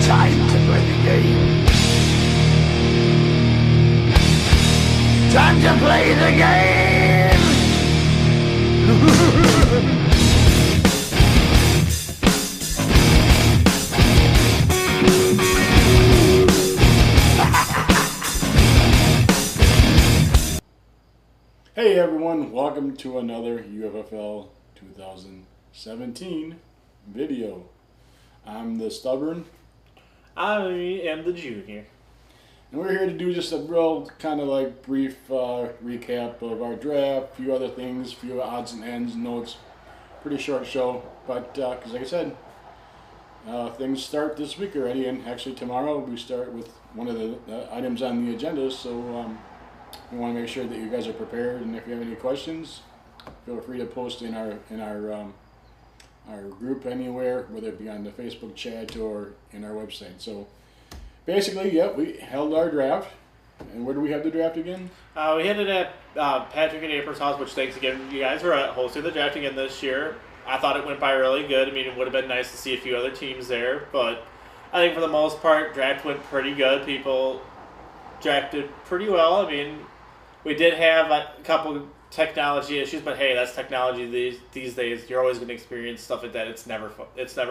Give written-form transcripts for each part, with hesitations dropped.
Time to play the game. Time to play the game. Hey everyone, welcome to another UFFL 2017 video. I'm the Stubborn. I am the Junior. And we're here to do just a real kind of like brief recap of our draft, a few other things, a few odds and ends, notes. Pretty short show, but because like I said, things start this week already, and actually tomorrow we start with one of the items on the agenda, so we want to make sure that you guys are prepared, and if you have any questions, feel free to post in our group anywhere, whether it be on the Facebook chat or in our website. So basically, yep, we held our draft. And where do we have the draft again? We had it at Patrick and April's house, which thanks again, you guys for hosting the draft again this year. I thought it went by really good. I mean, it would have been nice to see a few other teams there, but I think for the most part, draft went pretty good. People drafted pretty well. I mean, we did have a couple technology issues, but hey, that's technology these days. You're always going to experience stuff like that. It's never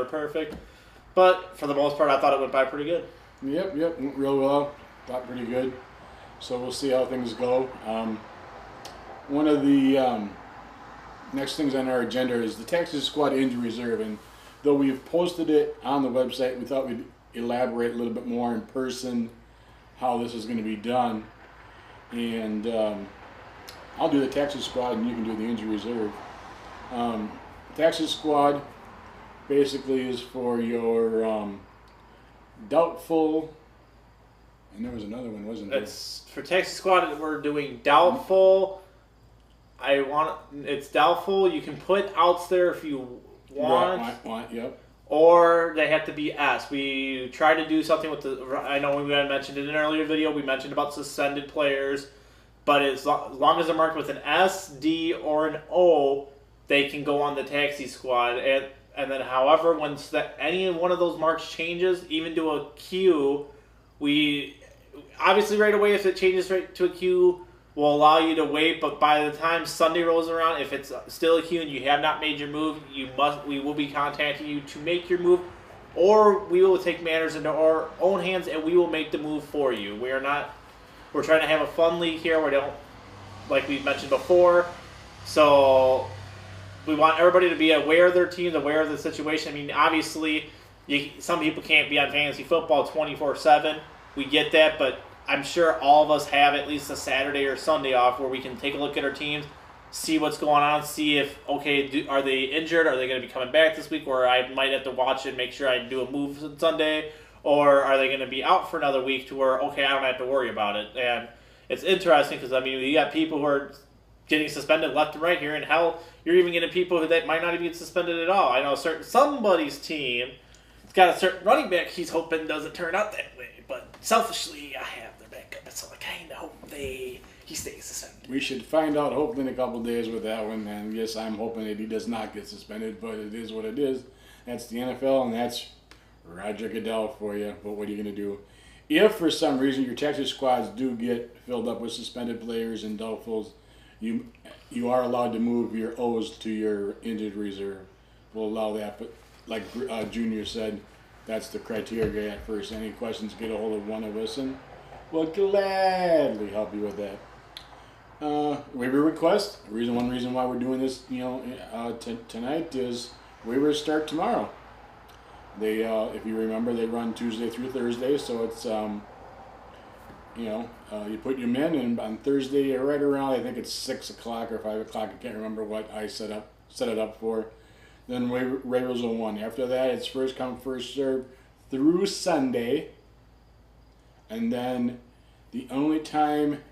perfect, but for the most part, I thought it went by pretty good. Yep, went real well. Thought pretty good. So we'll see how things go. One of the next things on our agenda is the Texas Squad Injury Reserve, and though we've posted it on the website, we thought we'd elaborate a little bit more in person how this is going to be done. And I'll do the Texas Squad and you can do the Injury Reserve. Texas Squad basically is for your doubtful, and there was another one, wasn't there? It's for Texas Squad. We're doing doubtful. It's doubtful. You can put outs there if you want. Yep. Or they have to be S. We tried to do something with I know we mentioned in an earlier video. We mentioned about suspended players, but as long as they're marked with an S, D, or an O, they can go on the taxi squad. And then, however, once any one of those marks changes, even to a Q, we obviously right away if it changes right to a Q, will allow you to wait. But by the time Sunday rolls around, if it's still a Q and you have not made your move, we will be contacting you to make your move, or we will take matters into our own hands and we will make the move for you. We're trying to have a fun league here. We don't, like we mentioned before, so we want everybody to be aware of their teams, aware of the situation. I mean, obviously, some people can't be on fantasy football 24/7. We get that, but I'm sure all of us have at least a Saturday or Sunday off where we can take a look at our teams, see what's going on, see if, are they injured? Are they going to be coming back this week? Or I might have to watch it and make sure I do a move on Sunday. Or are they going to be out for another week to where, I don't have to worry about it. And it's interesting because, I mean, you got people who are getting suspended left and right here, and hell, you're even getting people that might not even get suspended at all. I know somebody's team has got a certain running back he's hoping doesn't turn out that way. But selfishly, I have their backup, so I kind of hope he stays suspended. We should find out hopefully in a couple of days with that one. And yes, I'm hoping that he does not get suspended, but it is what it is. That's the NFL, and that's Roger Goodell for you. But what are you going to do? If for some reason your Texas squads do get filled up with suspended players and doubtfuls, you are allowed to move your O's to your injured reserve. We'll allow that, but like Junior said, that's the criteria at first. Any questions, get a hold of one of us, and we'll gladly help you with that. Waiver request. One reason why we're doing this, tonight is waivers start tomorrow. They, if you remember, they run Tuesday through Thursday, so it's you put your men in on Thursday right around, I think it's 6 o'clock or 5 o'clock. I can't remember what I set it up for. Then waivers will 1. After that, it's first come, first serve through Sunday. And then the only time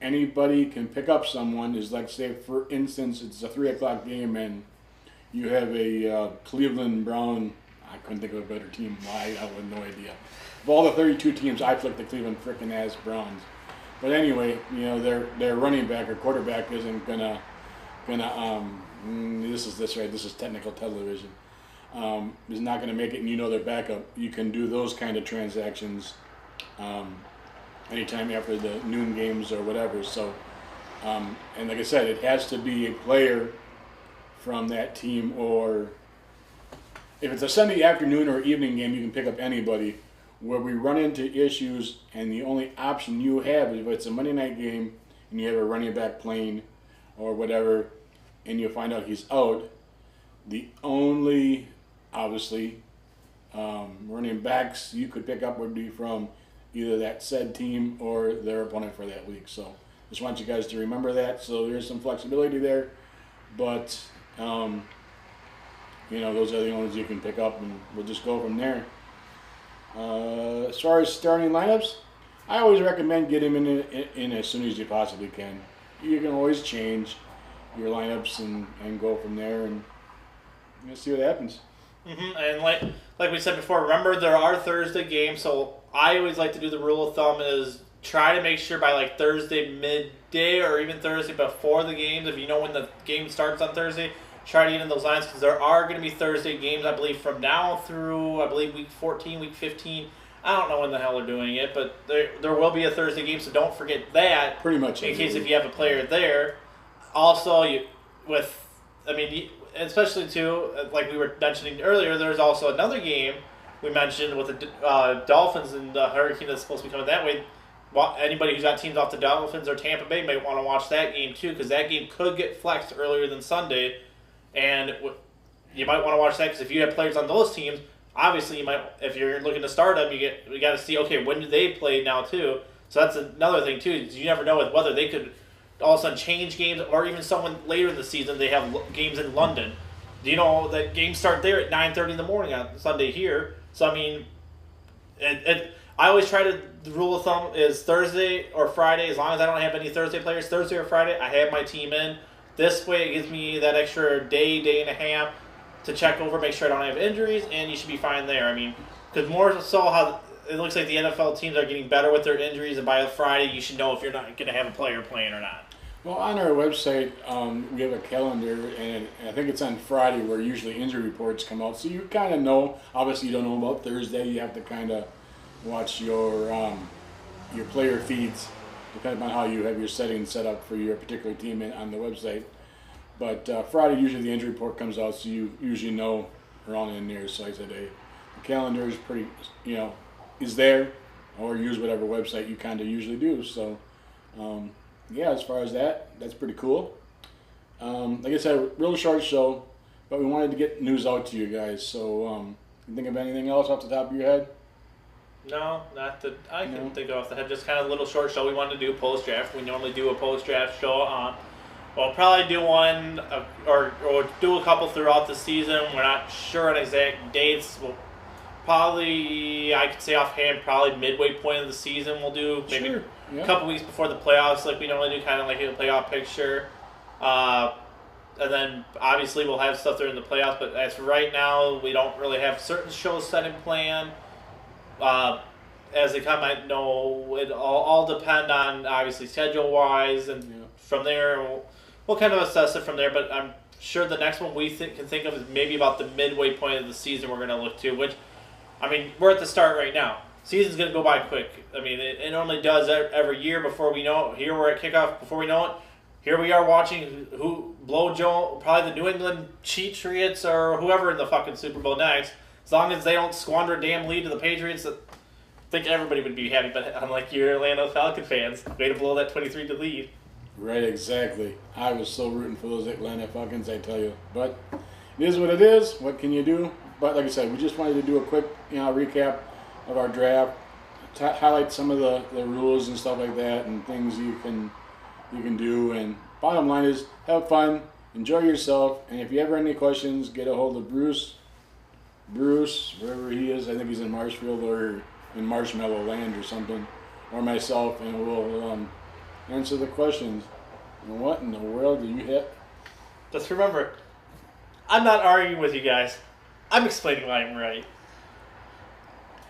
anybody can pick up someone is, like, say, for instance, it's a 3 o'clock game and you have a Cleveland Brown. I couldn't think of a better team. Why? I have no idea. Of all the 32 teams, I picked the Cleveland frickin' ass Browns. But anyway, their running back or quarterback isn't gonna this is technical television. is not going to make it and you know their backup, you can do those kind of transactions anytime after the noon games or whatever. So, and like I said, it has to be a player from that team, or if it's a Sunday afternoon or evening game, you can pick up anybody. Where we run into issues, and the only option you have is if it's a Monday night game and you have a running back playing or whatever, and you find out he's out, the only, obviously, running backs you could pick up would be from either that said team or their opponent for that week. So just want you guys to remember that. So there's some flexibility there, but those are the only ones you can pick up, and we'll just go from there. As far as starting lineups, I always recommend getting him in as soon as you possibly can. You can always change your lineups and go from there, and see what happens. And like we said before, remember there are Thursday games, so I always like to do the rule of thumb is try to make sure by like Thursday midday or even Thursday before the games, if you know when the game starts on Thursday, try to get in those lines because there are going to be Thursday games, I believe, from now through, I believe, week 14, week 15. I don't know when the hell they're doing it, but there will be a Thursday game, so don't forget that. Pretty much. In case if you have a player there. Also, especially too, like we were mentioning earlier, there's also another game we mentioned with the Dolphins and the Hurricane that's supposed to be coming that way. Anybody who's got teams off the Dolphins or Tampa Bay might want to watch that game too, because that game could get flexed earlier than Sunday. And you might want to watch that because if you have players on those teams, obviously you might, if you're looking to start them, you got to see, okay, when do they play now too? So that's another thing too. You never know whether they could all of a sudden change games, or even someone later in the season they have games in London. Do you know that games start there at 9:30 in the morning on Sunday here? So I mean, I always try to, the rule of thumb is Thursday or Friday. As long as I don't have any Thursday players, Thursday or Friday, I have my team in. This way it gives me that extra day and a half to check over, make sure I don't have injuries, and you should be fine there. I mean, because more so how it looks like the NFL teams are getting better with their injuries, and by Friday you should know if you're not going to have a player playing or not. Well, on our website, we have a calendar, and I think it's on Friday where usually injury reports come out. So you kind of know. Obviously, you don't know about Thursday. You have to kind of watch your player feeds, depending on how you have your settings set up for your particular team on the website. But Friday, usually the injury report comes out, so you usually know around in there. So I said, hey, the calendar is pretty, is there, or use whatever website you kind of usually do. So, as far as that's pretty cool. Like I said, real short show, but we wanted to get news out to you guys. So, you think of anything else off the top of your head? No, not that I can think of off the head. Just kind of a little short show we wanted to do post-draft. We normally do a post-draft show. We'll probably do one or do a couple throughout the season. We're not sure on exact dates. We'll probably, I could say offhand, probably midway point of the season we'll do. Maybe a couple weeks before the playoffs like we normally do, kind of like a playoff picture. And then obviously we'll have stuff during the playoffs, but as for right now, we don't really have certain shows set in plan. As they come, I know it all depend on obviously schedule-wise, and from there we'll kind of assess it from there. But I'm sure the next one we can think of is maybe about the midway point of the season we're going to look to, which, I mean, we're at the start right now. Season's going to go by quick. I mean, it normally does every year before we know it. Here we're at kickoff before we know it. Here we are watching who blow Joe, probably the New England Patriots or whoever in the fucking Super Bowl next. As long as they don't squander a damn lead to the Patriots, I think everybody would be happy. But unlike your Atlanta Falcon fans, way to blow that 23 lead. Right, exactly. I was so rooting for those Atlanta Falcons, I tell you. But it is what it is. What can you do? But like I said, we just wanted to do a quick recap of our draft, highlight some of the rules and stuff like that, and things you can do. And bottom line is, have fun, enjoy yourself, and if you ever have any questions, get a hold of Bruce, wherever he is. I think he's in Marshfield or in Marshmallow Land or something, or myself, and we'll answer the questions. And what in the world do you hit? Just remember, I'm not arguing with you guys. I'm explaining why I'm right.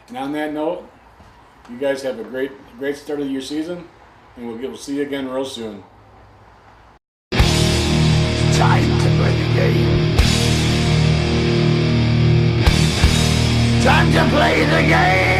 And on that note, you guys have a great start of your season, and we'll see you again real soon. Time to play the game. Time to play the game.